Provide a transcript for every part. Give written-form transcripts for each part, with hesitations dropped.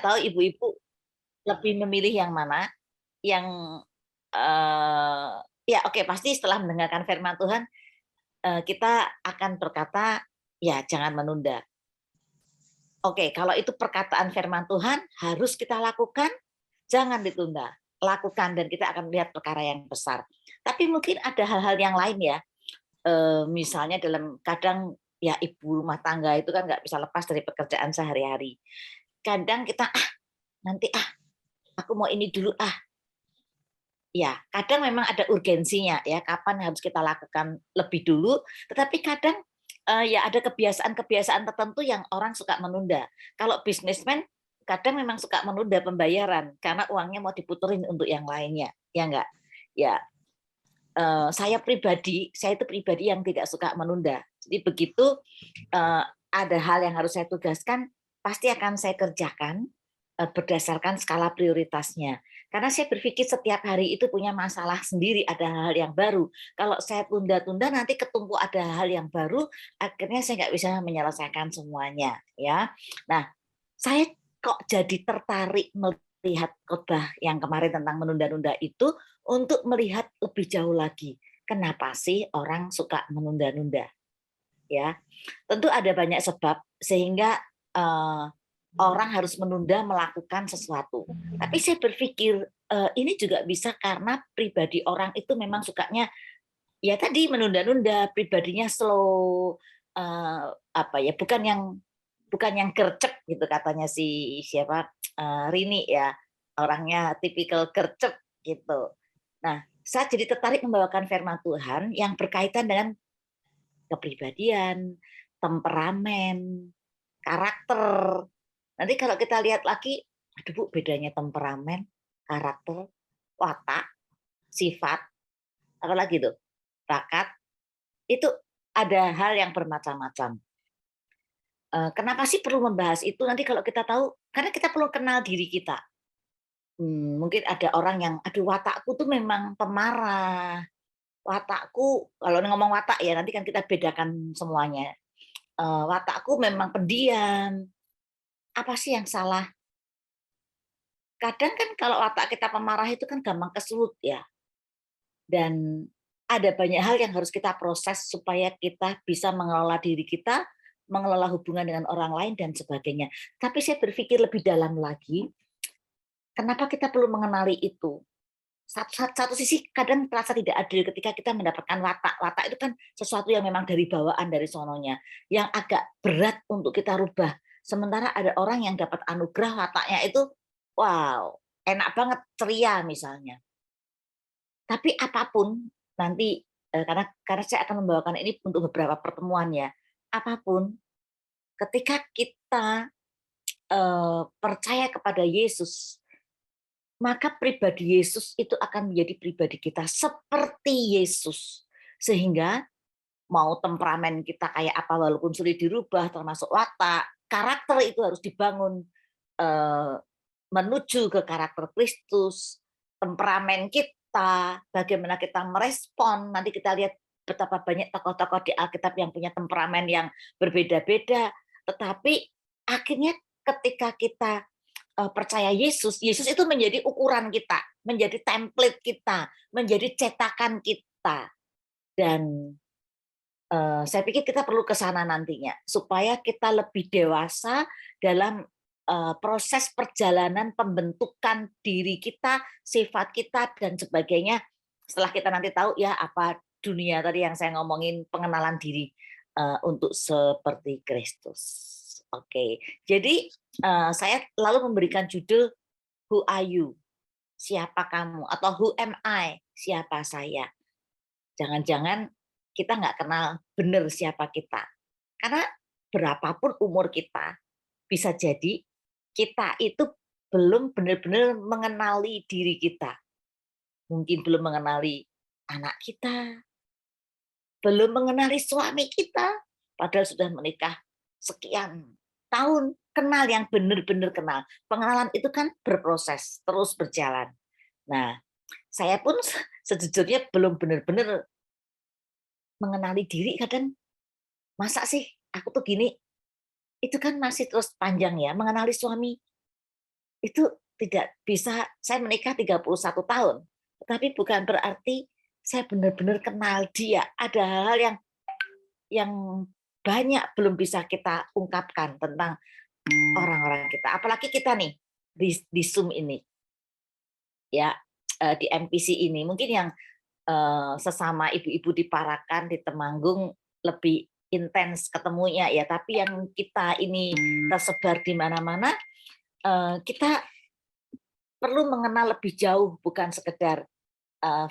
nggak tahu ibu-ibu lebih memilih yang mana, yang, eee, ya oke pasti setelah mendengarkan firman Tuhan, kita akan berkata, "Ya jangan menunda." Oke, kalau itu perkataan firman Tuhan harus kita lakukan, jangan ditunda, lakukan dan kita akan melihat perkara yang besar. Tapi mungkin ada hal-hal yang lain ya, misalnya dalam kadang ya ibu rumah tangga itu kan nggak bisa lepas dari pekerjaan sehari-hari. Kadang kita, "Ah, nanti ah, aku mau ini dulu ah." Ya, kadang memang ada urgensinya ya, kapan harus kita lakukan lebih dulu, tetapi kadang, ya ada kebiasaan-kebiasaan tertentu yang orang suka menunda. Kalau bisnismen kadang memang suka menunda pembayaran karena uangnya mau diputerin untuk yang lainnya, ya enggak? Ya, saya itu pribadi yang tidak suka menunda. Jadi begitu, ada hal yang harus saya tugaskan, pasti akan saya kerjakan, berdasarkan skala prioritasnya. Karena saya berpikir setiap hari itu punya masalah sendiri, ada hal-hal yang baru. Kalau saya tunda-tunda nanti ketumpuk ada hal yang baru, akhirnya saya nggak bisa menyelesaikan semuanya, ya. Nah, saya kok jadi tertarik melihat khotbah yang kemarin tentang menunda-nunda itu, untuk melihat lebih jauh lagi. Kenapa sih orang suka menunda-nunda, ya? Tentu ada banyak sebab sehingga, eee, orang harus menunda melakukan sesuatu. Tapi saya berpikir, ini juga bisa karena pribadi orang itu memang sukanya, ya tadi menunda-nunda, pribadinya slow, apa ya, bukan yang gercep gitu katanya si siapa, Rini ya, orangnya tipikal gercep gitu. Nah, saya jadi tertarik membawakan firman Tuhan yang berkaitan dengan kepribadian, temperamen, karakter. Nanti kalau kita lihat lagi, aduh Bu, bedanya temperamen, karakter, watak, sifat, apalagi tuh, bakat, itu ada hal yang bermacam-macam. Kenapa sih perlu membahas itu? Nanti kalau kita tahu, karena kita perlu kenal diri kita. Mungkin ada orang yang, "Aduh watakku tuh memang pemarah, watakku," kalau ngomong watak ya nanti kan kita bedakan semuanya, "Watakku memang pendiam." Apa sih yang salah? Kadang kan kalau watak kita pemarah itu kan gampang kesulut ya, dan ada banyak hal yang harus kita proses supaya kita bisa mengelola diri kita, mengelola hubungan dengan orang lain dan sebagainya. Tapi saya berpikir lebih dalam lagi, kenapa kita perlu mengenali itu? Satu sisi kadang terasa tidak adil ketika kita mendapatkan watak. Watak itu kan sesuatu yang memang dari bawaan, dari sononya, yang agak berat untuk kita rubah. Sementara ada orang yang dapat anugerah wataknya itu, wow, enak banget, ceria misalnya. Tapi apapun nanti, karena saya akan membawakan ini untuk beberapa pertemuan ya, apapun ketika kita, percaya kepada Yesus, maka pribadi Yesus itu akan menjadi pribadi kita seperti Yesus. Sehingga mau temperamen kita kayak apa walaupun sulit dirubah termasuk watak, karakter itu harus dibangun, eee, menuju ke karakter Kristus, temperamen kita, bagaimana kita merespon, nanti kita lihat betapa banyak tokoh-tokoh di Alkitab yang punya temperamen yang berbeda-beda, tetapi akhirnya ketika kita percaya Yesus, Yesus itu menjadi ukuran kita, menjadi template kita, menjadi cetakan kita. Dan, saya pikir kita perlu ke sana nantinya, supaya kita lebih dewasa dalam, proses perjalanan pembentukan diri kita, sifat kita, dan sebagainya. Setelah kita nanti tahu ya apa dunia tadi yang saya ngomongin pengenalan diri, untuk seperti Kristus. Oke, jadi, saya lalu memberikan judul, "Who are you?" Siapa kamu? Atau "Who am I?" Siapa saya? Jangan-jangan kita nggak kenal benar siapa kita. Karena berapapun umur kita, bisa jadi kita itu belum benar-benar mengenali diri kita. Mungkin belum mengenali anak kita, belum mengenali suami kita, padahal sudah menikah sekian tahun, kenal yang benar-benar kenal. Pengenalan itu kan berproses, terus berjalan. Nah, saya pun sejujurnya belum benar-benar mengenali diri kadang, "Masa sih aku tuh gini?" Itu kan masih terus panjang ya, mengenali suami, itu tidak bisa. Saya menikah 31 tahun, tetapi bukan berarti saya benar-benar kenal dia. Ada hal-hal yang banyak belum bisa kita ungkapkan tentang orang-orang kita. Apalagi kita nih di Zoom ini, ya, di MPC ini. Mungkin yang sesama ibu-ibu di Parakan, di Temanggung lebih intens ketemunya ya. Tapi yang kita ini tersebar di mana-mana, kita perlu mengenal lebih jauh, bukan sekedar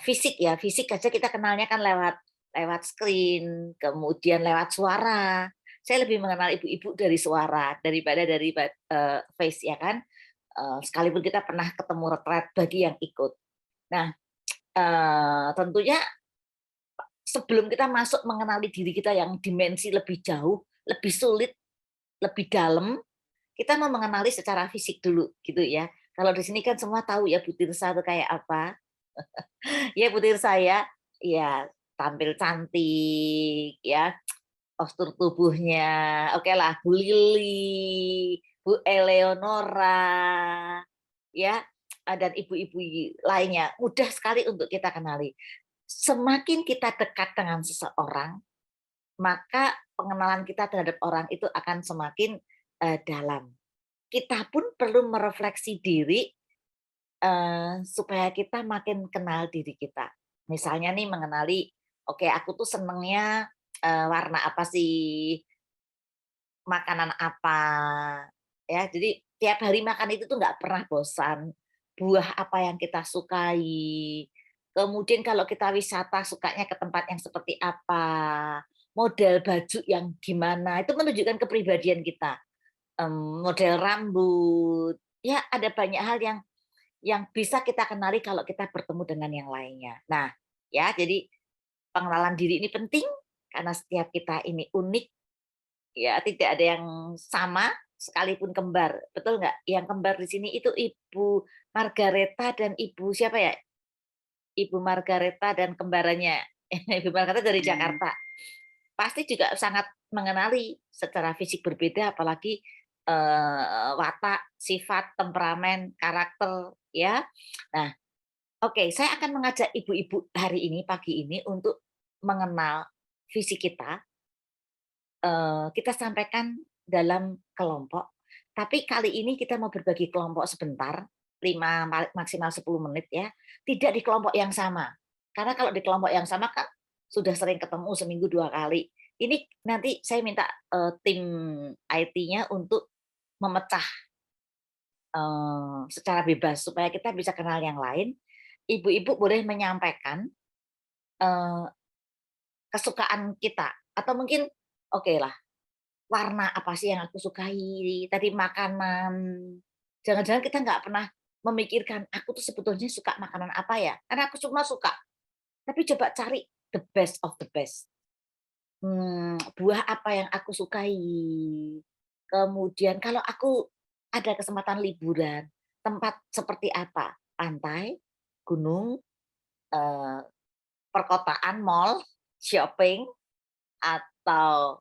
fisik ya. Fisik aja kita kenalnya kan lewat screen, kemudian lewat suara. Saya lebih mengenal ibu-ibu dari suara daripada dari face ya kan. Sekalipun kita pernah ketemu retret bagi yang ikut. Nah, tentunya sebelum kita masuk mengenali diri kita yang dimensi lebih jauh, lebih sulit, lebih dalam, kita mau mengenali secara fisik dulu gitu ya. Kalau di sini kan semua tahu ya Bu Tirsa itu kayak apa. Ya Bu Tirsa ya, ya tampil cantik ya, postur tubuhnya oke lah, Bu Lili, Bu Eleonora, ya, dan ibu-ibu lainnya mudah sekali untuk kita kenali. Semakin kita dekat dengan seseorang, maka pengenalan kita terhadap orang itu akan semakin dalam. Kita pun perlu merefleksi diri supaya kita makin kenal diri kita. Misalnya nih mengenali, oke aku tuh senengnya warna apa sih, makanan apa, ya. Jadi tiap hari makan itu tuh nggak pernah bosan. Buah apa yang kita sukai. Kemudian kalau kita wisata sukanya ke tempat yang seperti apa, model baju yang gimana, itu menunjukkan kepribadian kita. Model rambut, ya ada banyak hal yang bisa kita kenali kalau kita bertemu dengan yang lainnya. Nah, ya jadi pengenalan diri ini penting karena setiap kita ini unik, ya tidak ada yang sama sekalipun kembar, betul nggak? Yang kembar di sini itu Ibu Margareta dan Ibu siapa ya? Ibu Margareta dan kembarannya. Ibu Margareta dari Jakarta. Pasti juga sangat mengenali secara fisik berbeda, apalagi watak, sifat, temperamen, karakter, ya. Nah, oke, saya akan mengajak ibu-ibu hari ini, pagi ini, untuk mengenal fisik kita. Kita sampaikan dalam kelompok, tapi kali ini kita mau berbagi kelompok sebentar, 5 maksimal 10 menit ya, tidak di kelompok yang sama. Karena kalau di kelompok yang sama kan sudah sering ketemu seminggu 2 kali. Ini nanti saya minta tim IT-nya untuk memecah secara bebas supaya kita bisa kenal yang lain. Ibu-ibu boleh menyampaikan kesukaan kita atau mungkin oke lah, warna apa sih yang aku sukai, tadi makanan. Jangan-jangan kita nggak pernah memikirkan, aku tuh sebetulnya suka makanan apa ya? Karena aku cuma suka. Tapi coba cari the best of the best. Buah apa yang aku sukai. Kemudian kalau aku ada kesempatan liburan, tempat seperti apa? Pantai, gunung, eee, perkotaan, mall, shopping, atau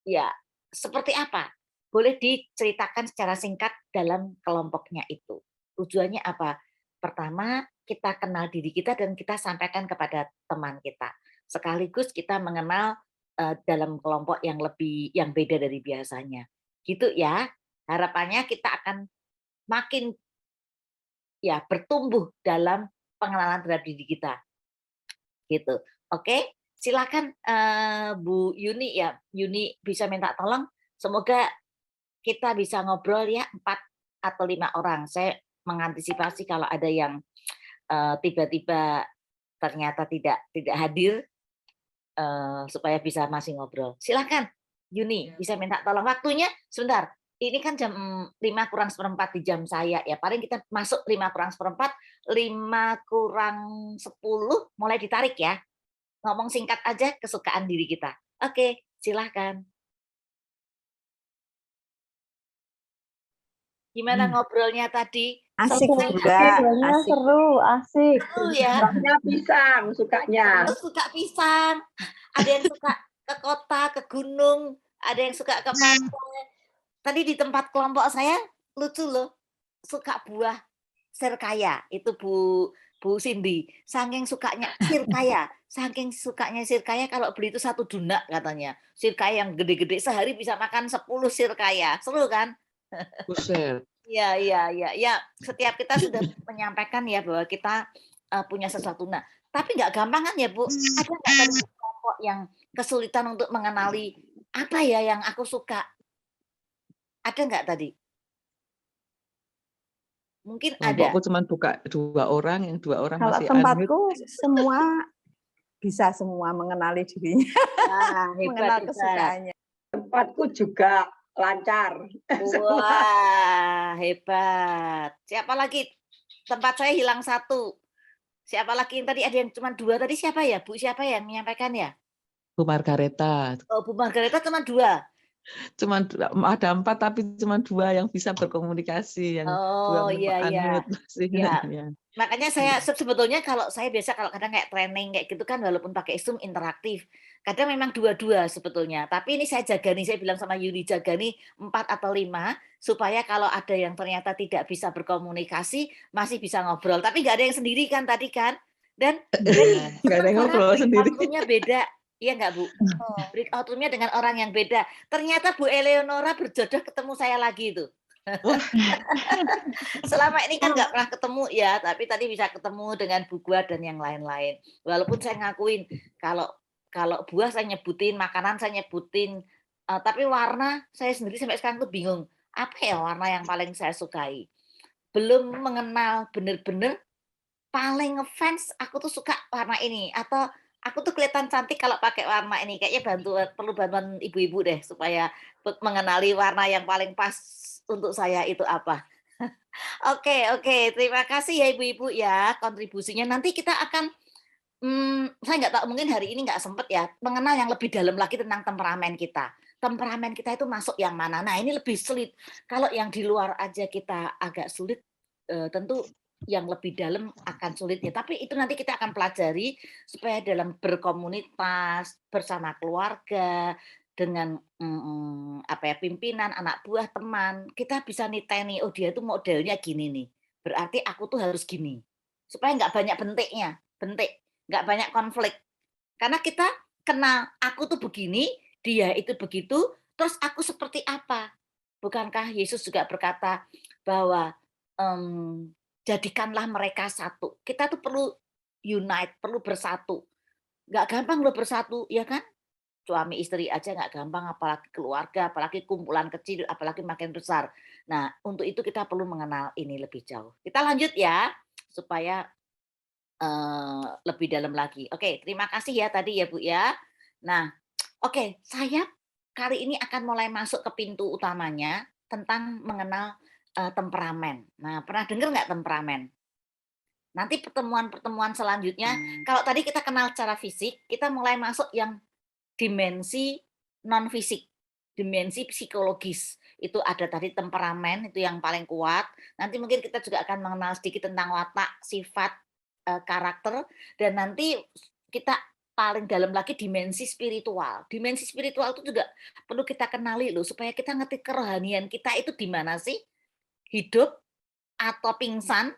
ya, seperti apa? Boleh diceritakan secara singkat dalam kelompoknya itu. Tujuannya apa? Pertama, kita kenal diri kita dan kita sampaikan kepada teman kita. Sekaligus kita mengenal dalam kelompok yang beda dari biasanya. Gitu ya. Harapannya kita akan makin ya bertumbuh dalam pengenalan terhadap diri kita. Gitu. Oke, silakan Bu Yuni ya. Yuni bisa minta tolong, semoga kita bisa ngobrol ya 4 atau 5 orang. Saya mengantisipasi kalau ada yang tiba-tiba ternyata tidak hadir, supaya bisa masih ngobrol. Silakan Yuni, bisa minta tolong waktunya sebentar. Ini kan jam 5 kurang seperempat di jam saya ya. Paling kita masuk 5 kurang seperempat, 5 kurang 10 mulai ditarik ya. Ngomong singkat aja kesukaan diri kita. Oke, silahkan. Gimana ngobrolnya tadi? Asik Selesai nggak? juga, Ngobrolnya asik. seru, asik. Seru ya? Sukanya pisang, sukanya. Oh, suka pisang. Ada yang suka ke kota, ke gunung, ada yang suka ke pantai. Tadi di tempat kelompok saya lucu loh. suka buah sirkaya, itu Bu Cindy. Saking sukanya sirkaya kalau beli itu 1 dunak katanya. Sirkaya yang gede-gede sehari bisa makan 10 sirkaya. Seru kan? Buset. Iya, iya, iya, ya. Setiap kita sudah menyampaikan ya bahwa kita punya sesuatu. Nah, tapi nggak gampang kan ya Bu? Ada nggak tadi kelompok yang kesulitan untuk mengenali apa ya yang aku suka? Ada nggak tadi? Mungkin ada. Kelompokku cuma buka 2 orang, yang 2 orang Kalau masih tempatku unmute. semua bisa semua mengenali dirinya, Wah, hebat, mengenal hebat. kesukaannya. Tempatku juga lancar. Wah, hebat. Siapa lagi? Tempat saya hilang 1. Siapa lagi yang tadi ada yang cuma 2 tadi siapa ya? Bu siapa yang menyampaikan ya? Bu Margareta. Oh, Bu Margareta cuma 2. Cuman ada 4 tapi cuma 2 yang bisa berkomunikasi, yang 2 Oh, iya, iya. unmute masih. Ya. Ya. Makanya saya sebetulnya kalau saya biasa kalau kadang kayak training kayak gitu kan walaupun pakai Zoom interaktif. Kadang memang 2-2 sebetulnya. Tapi ini saya jaga nih, saya bilang sama Yuli jaga nih 4 atau 5 supaya kalau ada yang ternyata tidak bisa berkomunikasi masih bisa ngobrol. Tapi nggak ada yang sendiri kan tadi kan? Dan Nggak ada yang ngobrol sendiri. breakout-nya beda. Iya nggak Bu? Breakout room-nya dengan orang yang beda. Ternyata Bu Eleonora berjodoh ketemu saya lagi itu. Selama ini kan nggak pernah ketemu ya, tapi tadi bisa ketemu dengan Bu Gua dan yang lain-lain. Walaupun saya ngakuin kalau buah saya nyebutin, makanan saya nyebutin, tapi warna saya sendiri sampai sekarang tuh bingung. Apa ya warna yang paling saya sukai? Belum mengenal bener-bener paling ngefans aku tuh suka warna ini atau aku tuh kelihatan cantik kalau pakai warna ini. Kayaknya perlu bantuan ibu-ibu deh supaya mengenali warna yang paling pas untuk saya itu apa. Oke, oke. Terima kasih ya ibu-ibu ya kontribusinya. Nanti kita akan, saya nggak tahu mungkin hari ini nggak sempet ya mengenal yang lebih dalam lagi tentang temperamen kita. Temperamen kita itu masuk yang mana? Nah ini lebih sulit. Kalau yang di luar aja kita agak sulit, tentu yang lebih dalam akan sulit ya. Tapi itu nanti kita akan pelajari supaya dalam berkomunitas bersama keluarga dengan apa ya pimpinan, anak buah, teman, kita bisa niteni oh dia tuh modelnya gini nih. Berarti aku tuh harus gini. Supaya nggak banyak bentik, nggak banyak konflik. Karena kita kenal aku tuh begini, dia itu begitu, terus aku seperti apa? Bukankah Yesus juga berkata bahwa jadikanlah mereka satu. Kita tuh perlu unite, perlu bersatu. Nggak gampang loh bersatu, ya kan? Suami istri aja nggak gampang, apalagi keluarga, apalagi kumpulan kecil, apalagi makin besar. Nah, untuk itu kita perlu mengenal ini lebih jauh. Kita lanjut ya, supaya lebih dalam lagi. Oke, terima kasih ya tadi ya Bu ya. Nah, oke, saya kali ini akan mulai masuk ke pintu utamanya tentang mengenal temperamen. Nah, pernah dengar nggak temperamen? Nanti pertemuan-pertemuan selanjutnya, kalau tadi kita kenal secara fisik, kita mulai masuk yang dimensi non fisik, dimensi psikologis. Itu ada tadi temperamen itu yang paling kuat. Nanti mungkin kita juga akan mengenal sedikit tentang watak, sifat, karakter, dan nanti kita paling dalam lagi dimensi spiritual. Dimensi spiritual itu juga perlu kita kenali loh supaya kita ngerti kerohanian kita itu di mana sih? Hidup atau pingsan,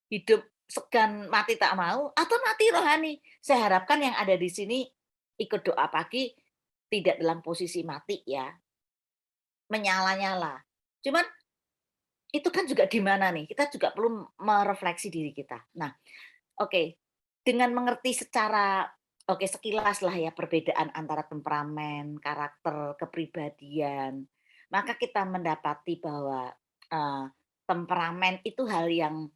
hidup segan mati tak mau, atau mati rohani. Saya harapkan yang ada di sini ikut doa pagi tidak dalam posisi mati ya, menyala-nyala. Cuman itu kan juga di mana nih? Kita juga perlu merefleksi diri kita. Nah, oke, dengan mengerti secara sekilas lah ya perbedaan antara temperamen, karakter, kepribadian, maka kita mendapati bahwa temperamen itu hal yang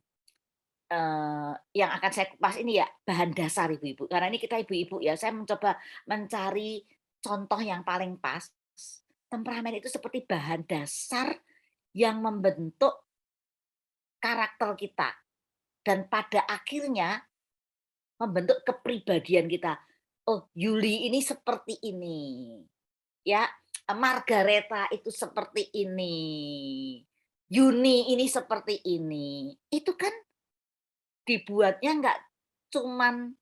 akan saya kupas ini ya bahan dasar ibu-ibu. Karena ini kita ibu-ibu ya, saya mencoba mencari contoh yang paling pas. Temperamen itu seperti bahan dasar yang membentuk karakter kita dan pada akhirnya membentuk kepribadian kita. Oh, Yuli ini seperti ini. Ya, Margareta itu seperti ini. Yuni ini seperti ini. Itu kan dibuatnya nggak cuman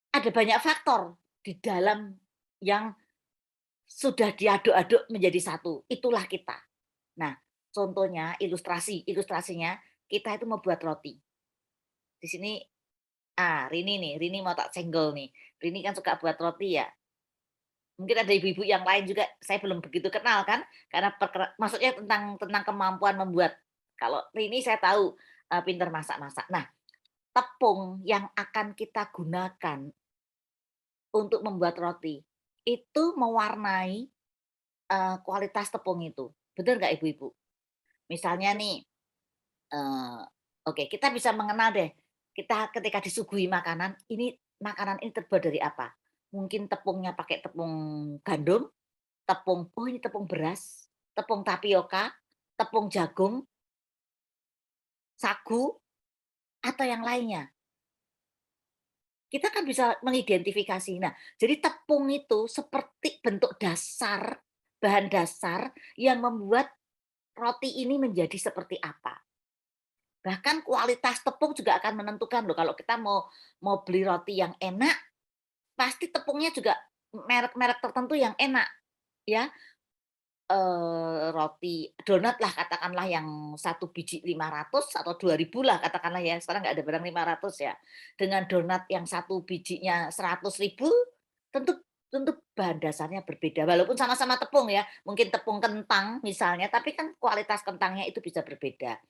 ada banyak faktor di dalam yang sudah diaduk-aduk menjadi satu. Itulah kita. Nah, contohnya ilustrasinya kita itu membuat roti. Di sini Rini mau tak senggol nih. Rini kan suka buat roti ya. Mungkin ada ibu-ibu yang lain juga saya belum begitu kenal kan, karena maksudnya tentang kemampuan membuat. Kalau Rini saya tahu pinter masak-masak. Nah, tepung yang akan kita gunakan untuk membuat roti itu mewarnai kualitas tepung itu. Benar nggak ibu-ibu? Misalnya nih, oke, kita bisa mengenal deh. Kita ketika disuguhi makanan ini terbuat dari apa? Mungkin tepungnya pakai tepung gandum, ini tepung beras, tepung tapioka, tepung jagung, sagu, atau yang lainnya. Kita kan bisa mengidentifikasi. Nah, jadi tepung itu seperti bentuk dasar, bahan dasar yang membuat roti ini menjadi seperti apa. Bahkan kualitas tepung juga akan menentukan loh. Kalau kita mau beli roti yang enak, pasti tepungnya juga merek-merek tertentu yang enak, ya. Roti donat lah katakanlah yang 1 biji 500 atau 2.000 lah katakanlah ya, sekarang nggak ada barang 500 ya. Dengan donat yang 1 bijinya 100.000, tentu bahan dasarnya berbeda, walaupun sama-sama tepung ya, mungkin tepung kentang misalnya, tapi kan kualitas kentangnya itu bisa berbeda.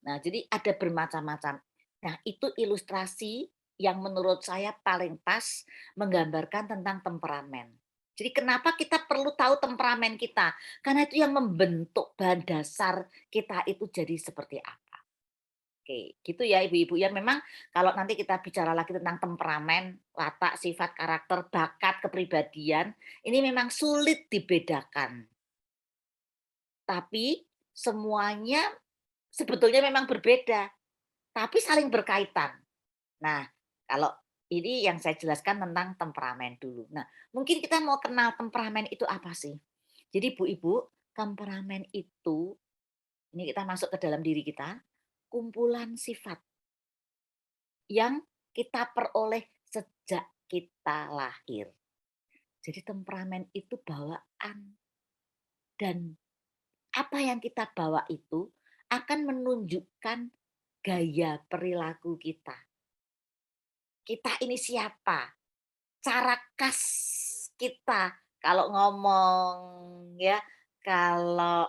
Nah, jadi ada bermacam-macam. Nah, itu ilustrasi yang menurut saya paling pas menggambarkan tentang temperamen. Jadi kenapa kita perlu tahu temperamen kita? Karena itu yang membentuk bahan dasar kita itu jadi seperti apa. Oke, gitu ya ibu-ibu ya. Memang kalau nanti kita bicara lagi tentang temperamen, watak, sifat, karakter, bakat, kepribadian, ini memang sulit dibedakan. Tapi semuanya sebetulnya memang berbeda, tapi saling berkaitan. Nah, kalau ini yang saya jelaskan tentang temperamen dulu. Nah, mungkin kita mau kenal temperamen itu apa sih? Jadi Bu-ibu, temperamen itu, ini kita masuk ke dalam diri kita, kumpulan sifat yang kita peroleh sejak kita lahir. Jadi temperamen itu bawaan. Dan apa yang kita bawa itu akan menunjukkan gaya perilaku kita. Kita ini siapa? Cara khas kita kalau ngomong ya, kalau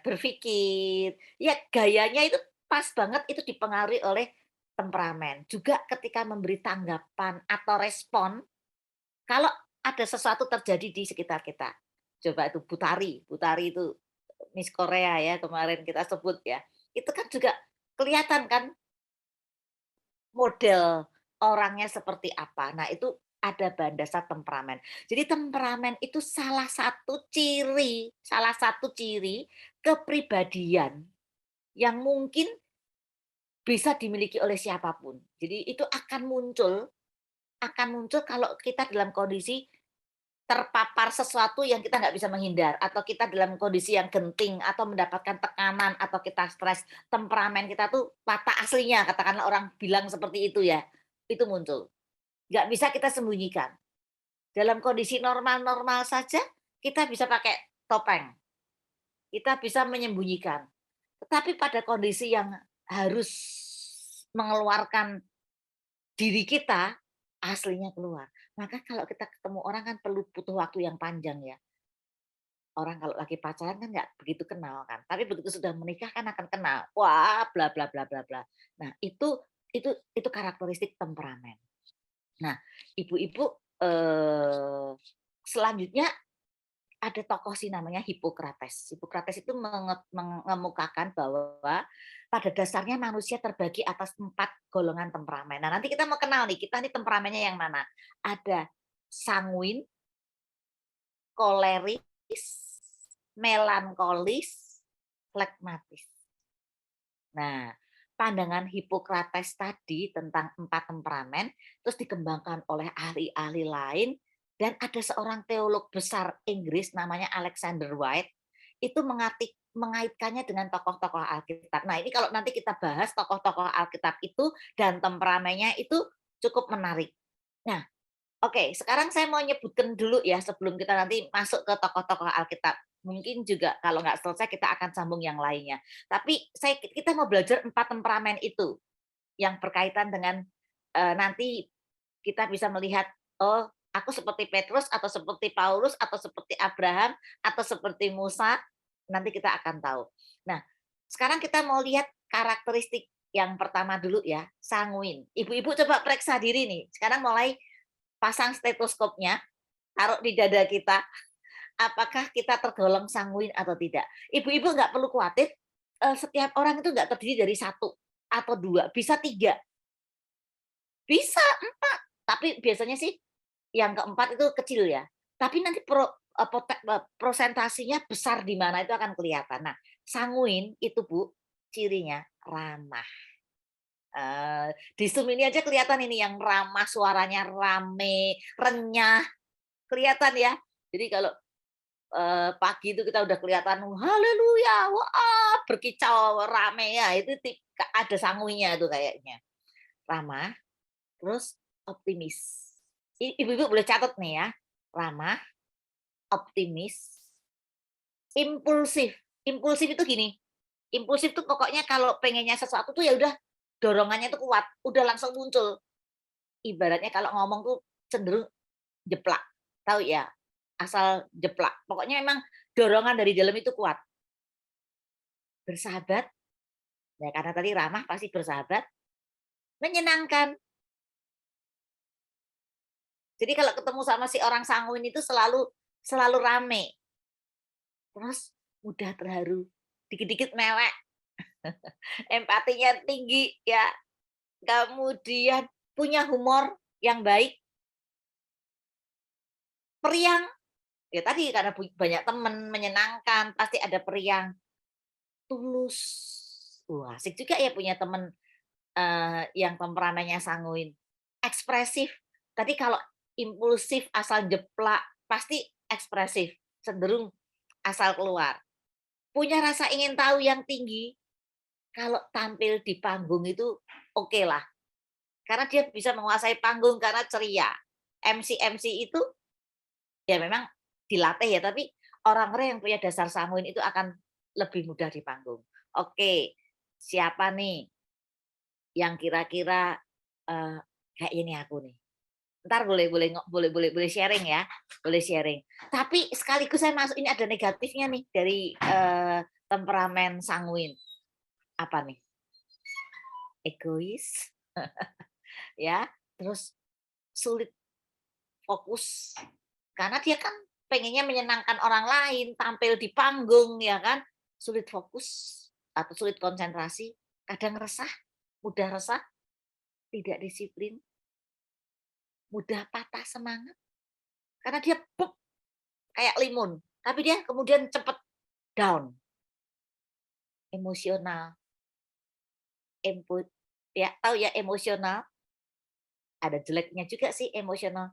berpikir, ya gayanya itu pas banget itu dipengaruhi oleh temperamen. Juga ketika memberi tanggapan atau respon kalau ada sesuatu terjadi di sekitar kita. Coba itu Butari itu Miss Korea ya kemarin kita sebut ya. Itu kan juga kelihatan kan model orangnya seperti apa. Nah, itu ada bahan dasar temperamen. Jadi temperamen itu salah satu ciri kepribadian yang mungkin bisa dimiliki oleh siapapun. Jadi itu akan muncul kalau kita dalam kondisi terpapar sesuatu yang kita nggak bisa menghindar, atau kita dalam kondisi yang genting, atau mendapatkan tekanan, atau kita stres, temperamen kita tuh watak aslinya, katakanlah orang bilang seperti itu ya, itu muncul. Nggak bisa kita sembunyikan. Dalam kondisi normal-normal saja, kita bisa pakai topeng. Kita bisa menyembunyikan. Tetapi pada kondisi yang harus mengeluarkan diri kita, aslinya keluar. Maka kalau kita ketemu orang kan butuh waktu yang panjang ya. Orang kalau lagi pacaran kan nggak begitu kenal kan, tapi begitu sudah menikah kan akan kenal. Wah, bla bla bla bla bla. Nah, itu karakteristik temperamen. Nah, ibu-ibu selanjutnya ada tokoh sih namanya Hippocrates. Hippocrates itu mengemukakan bahwa pada dasarnya manusia terbagi atas 4 golongan temperamen. Nah, nanti kita mau kenal nih, kita nih temperamennya yang mana? Ada sanguin, koleris, melankolis, flegmatis. Nah, pandangan Hippocrates tadi tentang 4 temperamen terus dikembangkan oleh ahli-ahli lain, dan ada seorang teolog besar Inggris namanya Alexander White itu mengaitkannya dengan tokoh-tokoh Alkitab. Nah, ini kalau nanti kita bahas tokoh-tokoh Alkitab itu dan temperamennya itu cukup menarik. Nah, oke, sekarang saya mau nyebutkan dulu ya sebelum kita nanti masuk ke tokoh-tokoh Alkitab. Mungkin juga kalau nggak selesai kita akan sambung yang lainnya. Tapi kita mau belajar 4 temperamen itu yang berkaitan dengan nanti kita bisa melihat, oh aku seperti Petrus atau seperti Paulus atau seperti Abraham atau seperti Musa, nanti kita akan tahu. Nah, sekarang kita mau lihat karakteristik yang pertama dulu ya, sanguin. Ibu-ibu coba periksa diri nih. Sekarang mulai pasang stetoskopnya, taruh di dada kita. Apakah kita tergolong sanguin atau tidak? Ibu-ibu nggak perlu khawatir, setiap orang itu nggak terdiri dari 1 atau 2, bisa 3, bisa 4, tapi biasanya sih yang keempat itu kecil ya. Tapi nanti prosentasinya besar di mana itu akan kelihatan. Nah, sanguin itu Bu, cirinya ramah. Di Zoom ini aja kelihatan ini yang ramah, suaranya rame, renyah, kelihatan ya. Jadi kalau pagi itu kita udah kelihatan haleluya, wah berkicau rame ya, itu ada sanguinya itu kayaknya. Ramah, terus optimis. Ibu-ibu boleh catat nih ya, ramah, optimis, impulsif. Impulsif itu gini, impulsif tuh pokoknya kalau pengennya sesuatu tuh ya udah dorongannya tuh kuat, udah langsung muncul. Ibaratnya kalau ngomong tuh cenderung jeplak, tahu ya? Asal jeplak. Pokoknya memang dorongan dari dalam itu kuat. Bersahabat, ya karena tadi ramah pasti bersahabat, menyenangkan. Jadi kalau ketemu sama si orang sanguin itu selalu rame. Terus mudah terharu, dikit-dikit mewek. Empatinya tinggi ya. Kemudian punya humor yang baik. Periang. Ya tadi karena banyak teman, menyenangkan, pasti ada periang. Tulus. Wah, asik juga ya punya teman yang temperamennya sanguin. Ekspresif. Tadi kalau impulsif asal jeplak, pasti ekspresif, cenderung asal keluar. Punya rasa ingin tahu yang tinggi, kalau tampil di panggung itu oke lah. Karena dia bisa menguasai panggung karena ceria. MC itu ya memang dilatih ya, tapi orang-orang yang punya dasar sanguin itu akan lebih mudah di panggung. Oke, siapa nih yang kira-kira kayak ini aku nih. Ntar boleh sharing ya, boleh sharing. Tapi sekaligus saya masuk ini ada negatifnya nih dari temperamen sanguin. Apa nih? Egois, ya. Terus sulit fokus karena dia kan pengennya menyenangkan orang lain, tampil di panggung ya kan, sulit fokus atau sulit konsentrasi, kadang resah, mudah resah, tidak disiplin, mudah patah semangat karena dia kayak limun, tapi dia kemudian cepat down, emosional, input, ya tahu ya emosional, ada jeleknya juga sih emosional.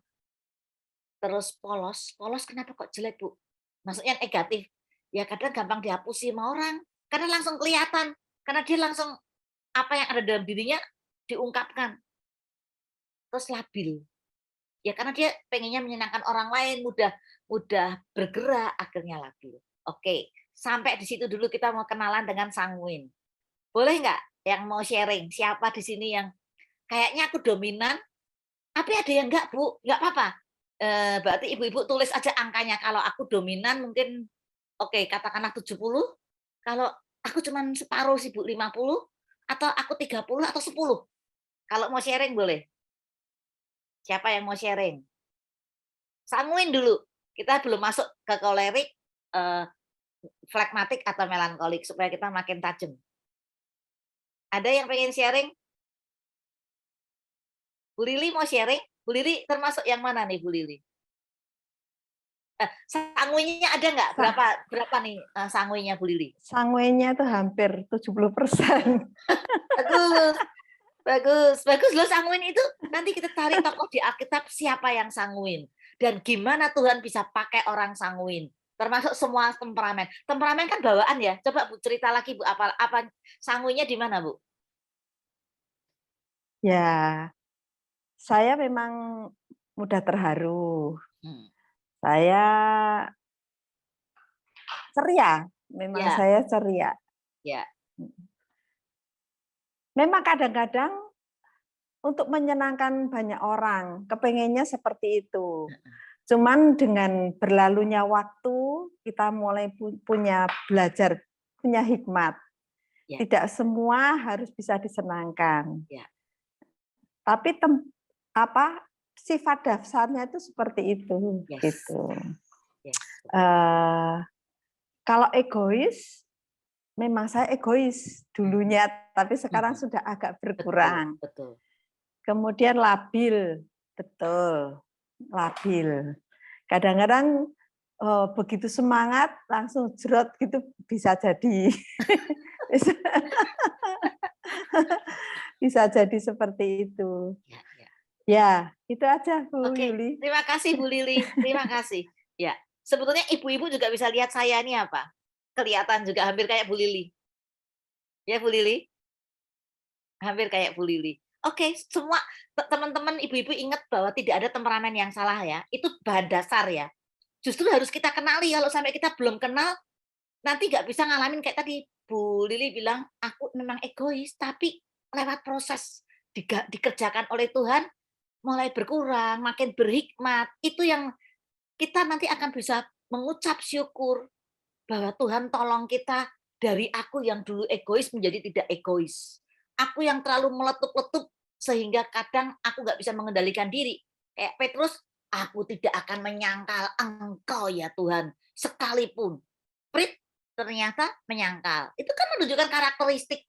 Terus polos, polos kenapa kok jelek Bu? Maksudnya negatif, ya kadang gampang dihapusi sama orang, karena langsung kelihatan, karena dia langsung apa yang ada dalam dirinya diungkapkan. Terus labil, ya karena dia pengennya menyenangkan orang lain, mudah bergerak, akhirnya labil. Oke, sampai di situ dulu kita mau kenalan dengan sanguin. Boleh nggak yang mau sharing? Siapa di sini yang kayaknya aku dominan, tapi ada yang enggak Bu, nggak apa-apa. Berarti ibu-ibu tulis aja angkanya. Kalau aku dominan mungkin oke, katakanlah 70, kalau aku cuman separuh sih Bu, 50, atau aku 30 atau 10. Kalau mau sharing boleh. Siapa yang mau sharing? Sanguin dulu. Kita belum masuk ke kolerik, flekmatik atau melankolik supaya kita makin tajam. Ada yang pengen sharing? Bu Lili mau sharing? Bu Lili termasuk yang mana nih Bu Lili? Sanguinnya ada nggak? Berapa nih sanguinnya Bu Lili? Sanguinnya itu hampir 70%. Bagus, bagus, bagus loh sanguin itu. Nanti kita cari tokoh di Alkitab siapa yang sanguin dan gimana Tuhan bisa pakai orang sanguin. Termasuk semua temperamen. Temperamen kan bawaan ya. Coba Bu cerita lagi Bu apa sanguinnya di mana Bu? Ya, saya memang mudah terharu. Hmm. Saya ceria. Memang Ya. saya ceria. Ya. Memang kadang-kadang untuk menyenangkan banyak orang, kepengennya seperti itu. Cuman dengan berlalunya waktu, kita mulai punya belajar, punya hikmat. Ya. Tidak semua harus bisa disenangkan. Ya. Tapi sifat dasarnya itu seperti itu. Yes. Gitu. Yes. Kalau egois, memang saya egois dulunya, tapi sekarang Mhm. sudah agak Betul, berkurang. betul. Kemudian labil, betul, labil. Kadang-kadang begitu semangat langsung jerot gitu bisa jadi. Bisa jadi seperti itu. Ya, ya. Ya, itu aja Bu Oke, Yuli. terima kasih Bu Lili. Terima kasih. Ya, sebetulnya ibu-ibu juga bisa lihat saya ini apa? Kelihatan juga hampir kayak Bu Lili. Ya, Bu Lili? Hampir kayak Bu Lili. Oke, semua teman-teman ibu-ibu ingat bahwa tidak ada temperamen yang salah ya. Itu bahan dasar ya. Justru harus kita kenali. Kalau sampai kita belum kenal, nanti nggak bisa ngalamin kayak tadi Bu Lili bilang, aku memang egois, tapi lewat proses dikerjakan oleh Tuhan, mulai berkurang, makin berhikmat. Itu yang kita nanti akan bisa mengucap syukur bahwa Tuhan tolong kita dari aku yang dulu egois menjadi tidak egois. Aku yang terlalu meletup-letup sehingga kadang aku nggak bisa mengendalikan diri. Kayak Petrus, aku tidak akan menyangkal Engkau ya Tuhan, sekalipun. Prit, ternyata menyangkal. Itu kan menunjukkan karakteristik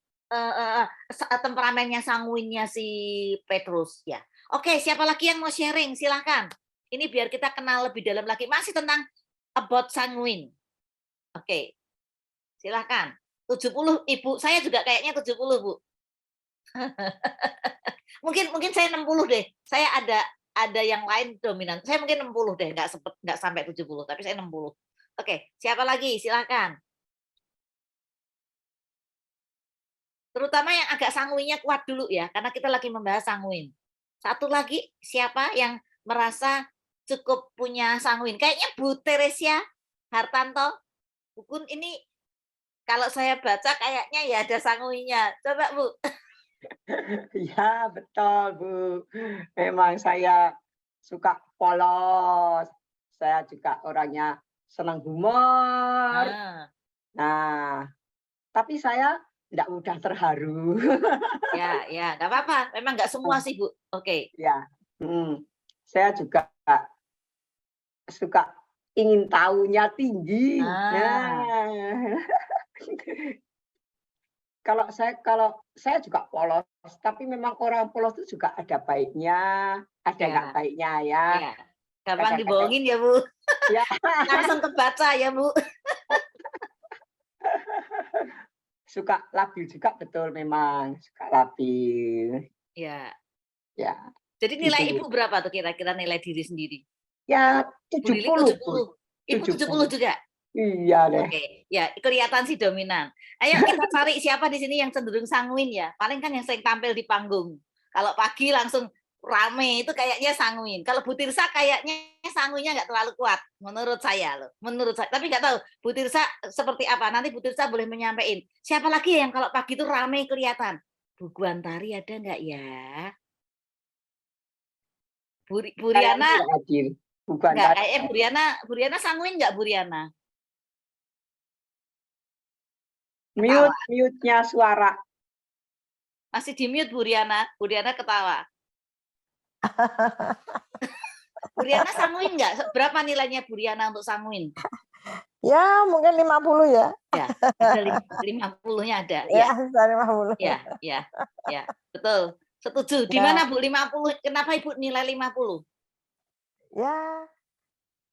temperamennya sanguinnya si Petrus ya. Oke, siapa lagi yang mau sharing? Silahkan. Ini biar kita kenal lebih dalam lagi. Masih tentang about sanguine. Oke, silahkan. 70, Ibu. Saya juga kayaknya 70, Bu. mungkin saya 60 deh. Saya ada yang lain dominan. Saya mungkin 60 deh, nggak sampai 70, tapi saya 60. Oke, siapa lagi? Silahkan. Terutama yang agak sanguinnya kuat dulu ya, karena kita lagi membahas sanguin. Satu lagi, siapa yang merasa cukup punya sanguin? Kayaknya Bu Teresia Hartanto. Bukun ini kalau saya baca kayaknya ya ada sanguinnya. Coba Bu. Ya, betul, Bu. Memang saya suka polos. Saya juga orangnya senang humor. Nah, Nah, tapi saya tidak mudah terharu. ya, nggak apa-apa. Memang nggak semua sih Bu. Oke. Ya, saya juga suka ingin tahunya tinggi. Ah, Nah, kalau saya juga polos, tapi memang orang polos itu juga ada baiknya, ada nggak ya, baiknya ya. ya. Gampang Kadang-kadang dibohongin ya Bu. ya Langsung kebaca ya Bu. suka labil juga, betul, memang suka labil. Ya. Ya, Jadi nilai itu. Ibu berapa tuh kira-kira nilai diri sendiri? Ya, Bu Lili 70, Bu. 70. Ibu 70 70. juga? Iya deh. Oke, ya kelihatan sih dominan. Ayo kita cari siapa di sini yang cenderung sanguin ya. Paling kan yang sering tampil di panggung. Kalau pagi langsung rame itu kayaknya sanguin. Kalau Bu Tirsa kayaknya sanguinnya nggak terlalu kuat, menurut saya loh. Menurut saya. Tapi nggak tahu Bu Tirsa seperti apa. Nanti Bu Tirsa boleh menyampaikan. Siapa lagi yang kalau pagi itu rame kelihatan? Bu Guantari ada nggak ya? Bu Kayaknya Riana nggak hadir. Bukan nggak? tadi. Kayaknya Bu Riana sanguin nggak Bu Riana? Ketawa. Mute-nya suara. Masih di mute Bu Riana. Bu Riana ketawa. Bu Riana sanguin nggak? Berapa nilainya Bu Riana untuk sanguin? Ya, mungkin 50 ya. Ya, ada 50-nya ada. Ya, Ya, 50. ya, betul. Setuju. Di mana Bu 50? Kenapa Ibu nilai 50? Ya,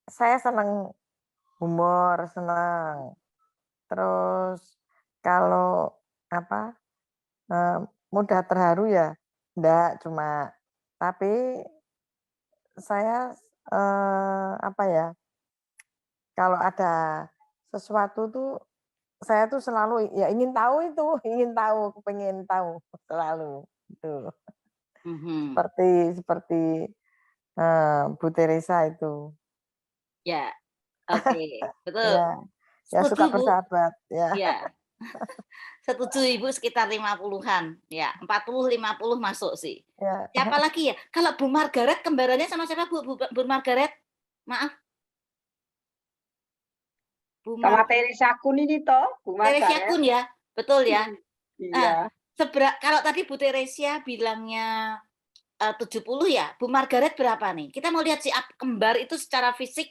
saya senang humor, senang. Terus kalau mudah terharu ya, enggak, cuma tapi saya kalau ada sesuatu tuh saya tuh selalu ya ingin tahu itu, pengen tahu selalu itu. Mhm. Seperti Bu Teresa itu. Ya, oke, betul. Ya, Ya Setuju, suka Bu? bersahabat. Ya. Ya. Setuju Ibu sekitar 50-an. Ya, 40-50 masuk sih. Ya. Siapa lagi ya? Kalau Bu Margaret kembarannya sama siapa Bu Margaret? Maaf. Bu Sama Margaret. Teresa Kun ini toh, Bu Teresia Margaret. Kun ya? Betul ya? Iya. Kalau tadi Bu Teresia bilangnya 70 ya, Bu Margaret berapa nih? Kita mau lihat si kembar itu secara fisik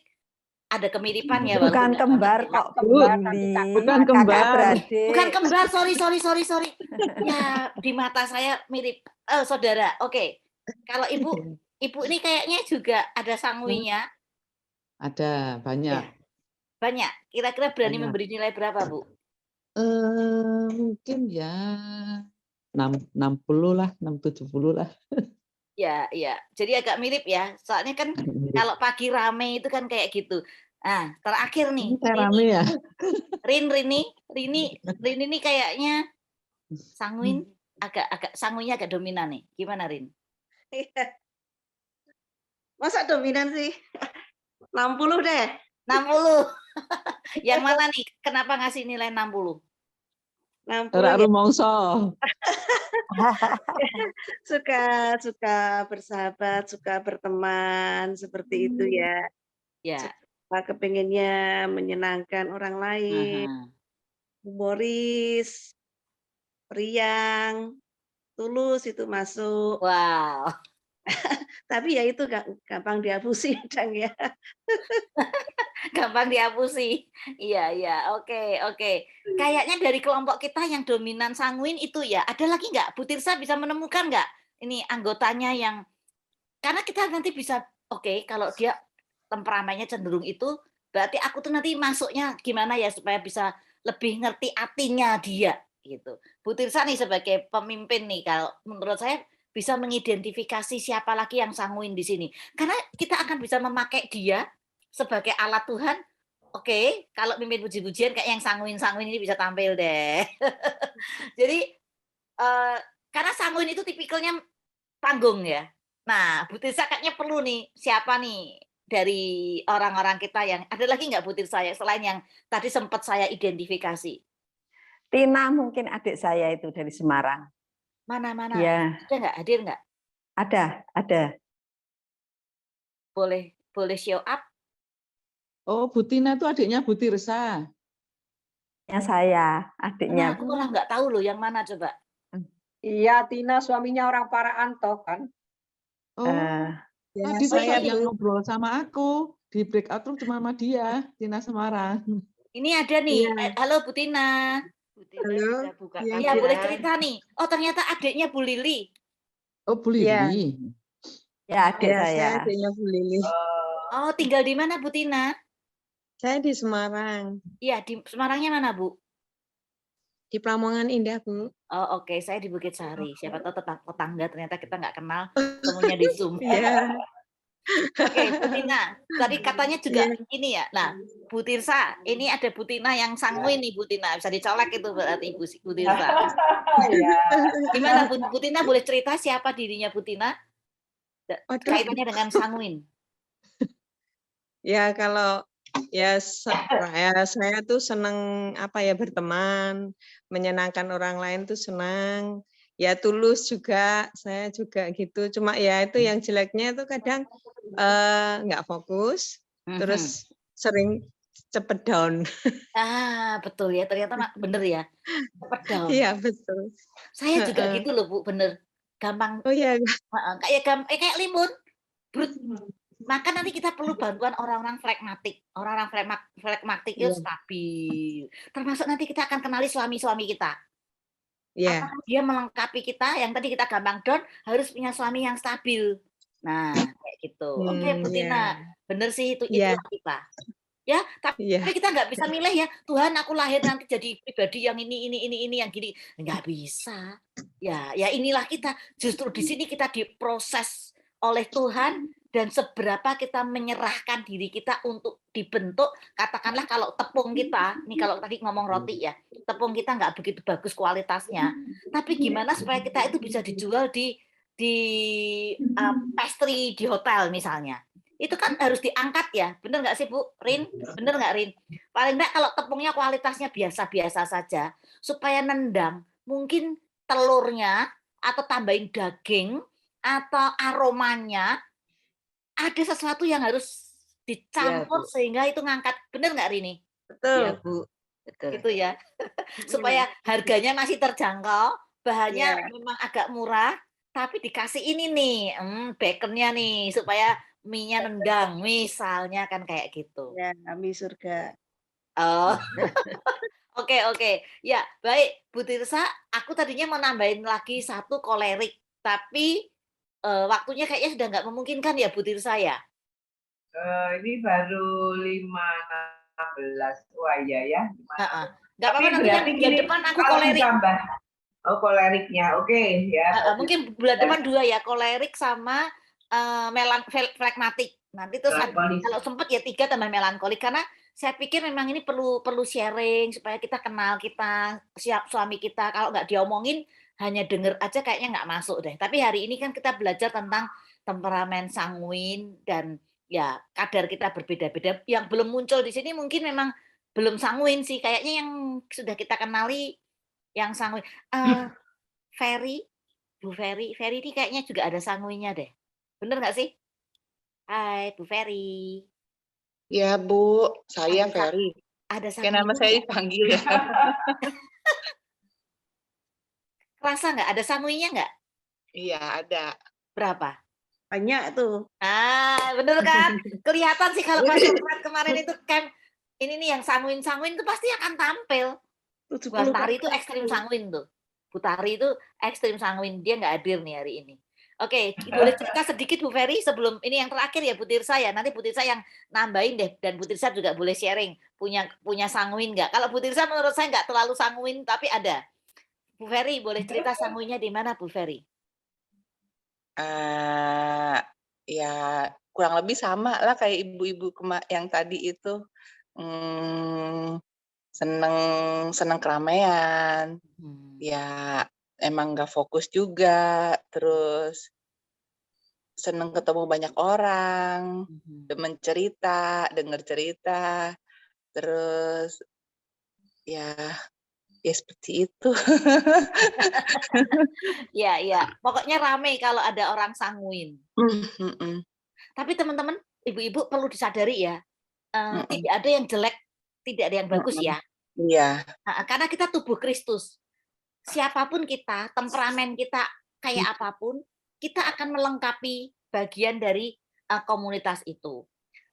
ada kemiripan ya walaupun Bukan nggak kembar banget ya. kok, Kembar, Bu tapi Lili. Bukan Kakak kembar. beradik. Bukan kembar, sorry. Ya, di mata saya mirip saudara. Oke. Kalau Ibu ini kayaknya juga ada sanguinya. Ada banyak. Ya, banyak. Kira-kira berani Banyak. memberi nilai berapa, Bu? Mungkin ya 60 lah, 70 lah. Ya. Jadi agak mirip ya. Soalnya kan kalau pagi rame itu kan kayak gitu. Nah, terakhir nih. Kayak rame ya. Rini ini kayaknya sanguin sanguinnya agak dominan nih. Gimana, Rin? Masa dominan sih? 60 deh. 60. Yang mana nih? Kenapa ngasih nilai 60? 60 Ora ya. rumangsa. Suka bersahabat, suka berteman, seperti itu ya. Ya. Kepengennya menyenangkan orang lain, Aha. humoris, riang, tulus itu masuk. Wow. Tapi ya itu gampang dihapusi kadang ya. Gampang dihapusi. Iya. Oke. Kayaknya dari kelompok kita yang dominan sanguin itu ya. Ada lagi nggak? Bu Tirsa bisa menemukan nggak? Ini anggotanya yang karena kita nanti bisa kalau dia temperamennya cenderung itu, berarti aku tuh nanti masuknya gimana ya supaya bisa lebih ngerti artinya dia gitu. Bu Tirsa nih sebagai pemimpin nih, kalau menurut saya bisa mengidentifikasi siapa lagi yang sanguin di sini. Karena kita akan bisa memakai dia sebagai alat Tuhan. Oke, kalau mimpin puji-pujian kayak yang sanguin-sanguin ini bisa tampil deh. Jadi karena sanguin itu tipikalnya panggung ya. Nah, Bu Tirsa kayaknya perlu nih siapa nih dari orang-orang kita yang ada lagi nggak Bu Tirsa ya selain yang tadi sempat saya identifikasi? Tina mungkin adik saya itu dari Semarang. Mana? Ya, Ada nggak? Hadir nggak? ada. Boleh show up? Oh, Bu Tina itu adiknya Bu Tirsa. Yang saya, Nah, adiknya. aku malah nggak tahu loh yang mana coba. Iya, Tina suaminya orang Paraan toh kan. Oh, Ya, tadi tuh saya yang Bu. ngobrol sama aku di breakout room cuma sama dia, Tina Semarang. Ini ada nih. Iya. Halo Bu Tina. Bu Tina Halo. sudah buka. Iya, Iya, Bu. boleh cerita nih. Oh, ternyata adiknya Bu Lili. Oh, Bu Iya. Lili. Ya, adik Ya, saya saya. adiknya Bu Lili. Oh, tinggal di mana Bu Tina? Saya di Semarang, Iya, di Semarangnya mana Bu? di Pramongan Indah, Bu. Oh, oke. Saya di Bukit Sari. Siapa tahu tetangga ternyata kita nggak kenal. Ketemunya di Zoom. Iya. Oke, Bu Tina. Tadi katanya juga Iya. ini ya. Nah, Bu Tirsa, ini ada Bu Tina yang sanguin nih Bu Tina. Bisa dicolek itu berarti Bu Tirsa. Iya. Gimana Bu Tina boleh cerita siapa dirinya Bu Tina? Waduh. Kaitannya dengan sanguin. Ya kalau saya tuh senang berteman, menyenangkan orang lain tuh senang. Ya tulus juga, saya juga gitu. Cuma ya itu yang jeleknya itu kadang nggak fokus, terus sering cepet down. Betul ya. Ternyata bener ya. Cepet down. Iya betul. Saya juga gitu loh Bu, bener. Gampang. Oh iya. Kayak limun. Brut. Maka nanti kita perlu bantuan orang-orang flegmatik. Orang-orang flegmatik itu stabil. Termasuk nanti kita akan kenali suami-suami kita. Iya. Apakah dia melengkapi kita yang tadi kita gampang down, harus punya suami yang stabil. Nah, kayak gitu. Oke, Bu Tina. Bener sih itu kita. Ya, tapi kita nggak bisa milih ya. Tuhan, aku lahir nanti jadi pribadi yang ini yang gini. Nggak bisa. Ya inilah kita. Justru di sini kita diproses oleh Tuhan. Dan seberapa kita menyerahkan diri kita untuk dibentuk, katakanlah kalau tepung kita, nih kalau tadi ngomong roti ya, tepung kita nggak begitu bagus kualitasnya, tapi gimana supaya kita itu bisa dijual di pastry di hotel misalnya. itu kan harus diangkat ya, bener nggak sih Bu Rin? Bener nggak Rin? Paling nggak kalau tepungnya kualitasnya biasa-biasa saja, supaya nendang, mungkin telurnya atau tambahin daging atau aromanya, ada sesuatu yang harus dicampur Bu. sehingga itu ngangkat. Bener nggak Rini? Iya, Betul. Bu. Betul. Gitu ya. Supaya harganya masih terjangkau, bahannya Iya. memang agak murah, tapi dikasih ini nih, baconnya nih, supaya mie-nya nendang, misalnya kan kayak gitu. Ya, mie surga. Oh, oke. Ya, baik Bu Tirsa, aku tadinya mau nambahin lagi 1 kolerik, tapi waktunya kayaknya sudah nggak memungkinkan ya Bu Tirsa ya? Ini baru 5.16. Wah iya ya. Heeh. Nggak Tapi apa-apa, nanti yang berarti bulan gini, depan aku kalau kolerik. ditambah, koleriknya, oke ya. Mungkin bulan depan 2 ya, kolerik sama flekmatik. Nanti terus Melankolis. kalau sempet ya 3 tambah melankolik, karena saya pikir memang ini perlu sharing supaya kita kenal suami kita. Kalau nggak diomongin, hanya denger aja kayaknya nggak masuk deh. Tapi hari ini kan kita belajar tentang temperamen sanguin dan ya kadar kita berbeda-beda. Yang belum muncul di sini mungkin memang belum sanguin sih. Kayaknya yang sudah kita kenali yang sanguin. Bu Ferry ini kayaknya juga ada sanguinnya deh. Bener nggak sih? Hai Bu Ferry. Ya, Bu. Saya Ada Ferry. Ada Kayak nama sanguinnya saya nggak? dipanggil ya. Kerasa nggak? Ada sanguinnya nggak? Iya, ada. Berapa? Banyak tuh. Bener kan? Kelihatan sih kalau pas sosmed kemarin itu kan ini nih yang sanguin-sanguin itu pasti akan tampil. Bu 70%. Tari itu ekstrim sanguin tuh. Bu Tari itu ekstrim sanguin, dia nggak hadir nih hari ini. Oke, boleh cerita sedikit Bu Ferry sebelum ini yang terakhir ya Bu Tirsa ya. Nanti Bu Tirsa yang nambahin deh, dan Bu Tirsa juga boleh sharing punya sanguin nggak? Kalau Bu Tirsa menurut saya nggak terlalu sanguin tapi ada. Bu Ferry boleh cerita sanguinnya di mana Bu Ferry? Ya kurang lebih sama lah kayak ibu-ibu yang tadi itu. Seneng keramaian. Ya emang nggak fokus juga, terus seneng ketemu banyak orang, demen cerita, denger cerita, terus ya seperti itu. Iya. Pokoknya rame kalau ada orang sanguin. Tapi teman-teman, ibu-ibu perlu disadari ya, tidak ada yang jelek, tidak ada yang bagus ya. Iya. Karena kita tubuh Kristus. Siapapun kita, temperamen kita kayak apapun, kita akan melengkapi bagian dari komunitas itu.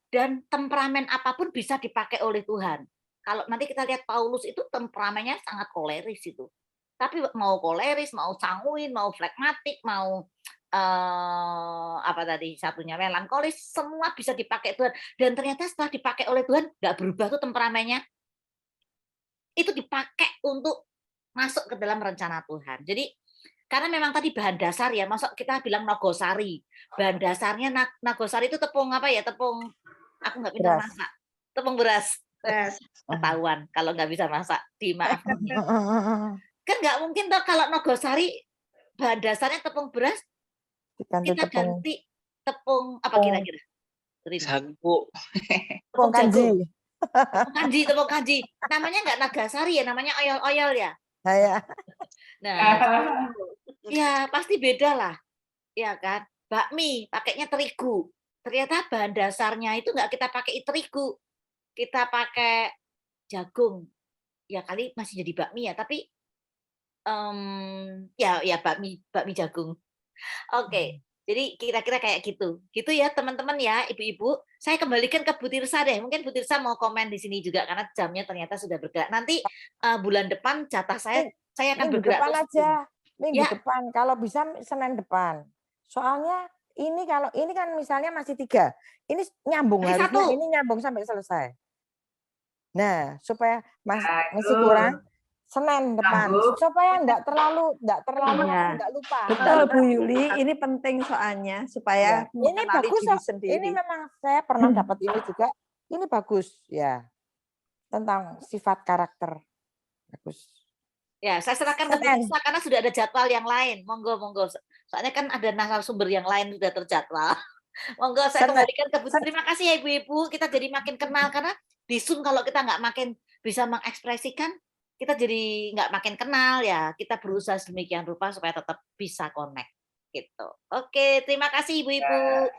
Dan temperamen apapun bisa dipakai oleh Tuhan. Kalau nanti kita lihat Paulus itu temperamennya sangat koleris itu. Tapi mau koleris, mau sanguin, mau flekmatik, mau apa tadi satunya melankolis, semua bisa dipakai Tuhan. Dan ternyata setelah dipakai oleh Tuhan, nggak berubah tuh temperamennya. Itu dipakai untuk masuk ke dalam rencana Tuhan. Jadi karena memang tadi bahan dasar ya, masuk kita bilang nogosari. Bahan dasarnya nogosari itu tepung apa ya? Tepung, aku nggak pintar masak. Tepung beras. Ketahuan kalau nggak bisa masak, dimaafkan. Kan nggak mungkin toh kalau nogosari bahan dasarnya tepung beras, kita ganti tepung apa kira-kira? Sagu. Tepung kanji. Tepung kanji. Namanya nggak Nagasari ya, namanya oyol-oyol ya. Nah, ya pasti beda lah, ya kan? Bakmi pakainya terigu. Ternyata bahan dasarnya itu nggak kita pakai terigu, kita pakai jagung. Ya kali masih jadi bakmi ya, tapi ya bakmi jagung. Oke. Jadi kira-kira kayak gitu. Gitu ya teman-teman ya, ibu-ibu. Saya kembalikan ke Bu Tirsa deh. Mungkin Bu Tirsa mau komen di sini juga karena jamnya ternyata sudah bergerak. Nanti bulan depan jatah saya akan minggu bergerak depan aja. Minggu ya. depan. Kalau bisa Senin depan. Soalnya ini kalau ini kan misalnya masih 3. Ini nyambung harusnya ini nyambung sampai selesai. Nah, supaya masih kurang Senin depan supaya enggak lupa. Betul Bu Yuli, ini penting soalnya supaya ini bagus diri sendiri. Ini memang saya pernah dapat ini juga. Ini bagus ya. Tentang sifat karakter. Bagus. Ya, saya serahkan ke Bu Tirsa karena sudah ada jadwal yang lain. Monggo. Soalnya kan ada narasumber yang lain sudah terjadwal. Monggo saya Senang. kembalikan ke Bu. Terima kasih ya Ibu-ibu, kita jadi makin kenal karena di Zoom kalau kita nggak makin bisa mengekspresikan, kita jadi nggak makin kenal ya. Kita berusaha sedemikian rupa supaya tetap bisa connect gitu. Oke, terima kasih Ibu-ibu.